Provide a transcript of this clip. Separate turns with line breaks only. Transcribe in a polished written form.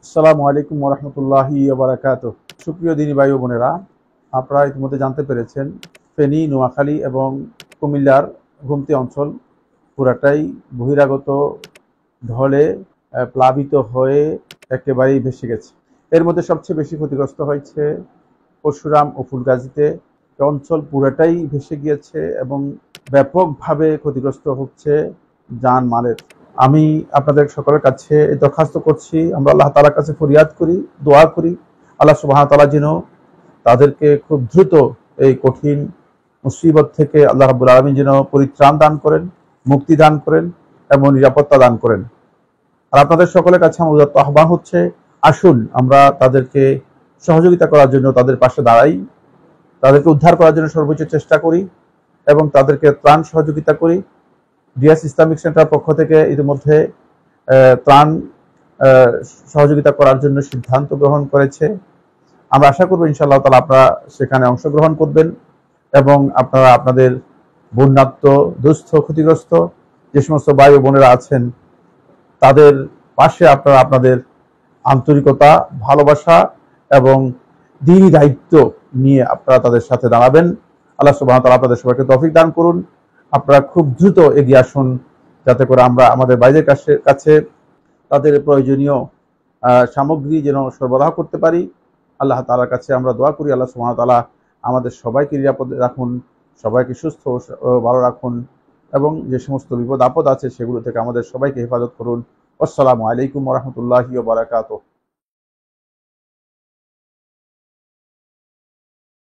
আসসালামু আলাইকুম ওরহমতুল্লাহি ওবারাকাতুহ। সুপ্রিয় দিনী ভাই ও বোনেরা, আপনারা ইতিমধ্যে জানতে পেরেছেন ফেনী, নোয়াখালী এবং কুমিল্লার ঘুমতি অঞ্চল পুরাটাই বহিরাগত ঢলে প্লাবিত হয়ে একেবারেই ভেসে গেছে। এর মধ্যে সবচেয়ে বেশি ক্ষতিগ্রস্ত হয়েছে পরশুরাম ও ফুলগাজীতে। অঞ্চল পুরাটাই ভেসে গিয়েছে এবং ব্যাপকভাবে ক্ষতিগ্রস্ত হচ্ছে জানমালের। আমি আপনাদের সকলের কাছে দরখাস্ত করছি, আমরা আল্লাহ তাআলার কাছে ফরিয়াদ করি, দোয়া করি, আল্লাহ সুবহানাহু ওয়া তাআলা যেন তাদেরকে খুব দ্রুত এই কঠিন মুসিবত থেকে আল্লাহ রাব্বুল আলামিন যেন পরিত্রাণ দান করেন, মুক্তি দান করেন এবং নিরাপত্তা দান করেন। আর আপনাদের সকলের কাছে আমার উদাত্ত আহ্বান হচ্ছে, আসুন আমরা তাদেরকে সহযোগিতা করার জন্য তাদের পাশে দাঁড়াই, তাদেরকে উদ্ধার করার জন্য সর্বোচ্চ চেষ্টা করি এবং তাদেরকে ত্রাণ সহযোগিতা করি। ডিএস ইসলামিক সেন্টার পক্ষ থেকে ইতিমধ্যে ত্রাণ সহযোগিতা করার জন্য সিদ্ধান্ত গ্রহণ করেছে। আমরা আশা করব ইনশাআল্লাহ তাআলা আপনারা সেখানে অংশগ্রহণ করবেন এবং আপনারা আপনাদের বন্যাত্ম, দুস্থ, ক্ষতিগ্রস্ত যে সমস্ত ভাই ও বোনেরা আছেন তাদের পাশে আপনারা আপনাদের আন্তরিকতা, ভালোবাসা এবং দ্বীনি দায়িত্ব নিয়ে আপনারা তাদের সাথে দাঁড়াবেন। আল্লাহ সুবহানাহু ওয়া তাআলা আপনাদের সবাইকে তৌফিক দান করুন। আপনারা খুব দ্রুত এগিয়ে আসুন যাতে করে আমরা আমাদের ভাইদের কাছে তাদের প্রয়োজনীয় সামগ্রী যেন সরবরাহ করতে পারি। আল্লাহ তাআলার কাছে আমরা দোয়া করি, আল্লাহ সুবহানাহু ওয়া তাআলা আমাদের সবাইকে নিরাপদে রাখুন, সবাইকে সুস্থ ও ভালো রাখুন এবং যে সমস্ত বিপদ আপদ আছে সেগুলো থেকে আমাদের সবাইকে হেফাজত করুন। আসসালামু আলাইকুম ওয়া রাহমাতুল্লাহি ওয়া বারাকাতুহু।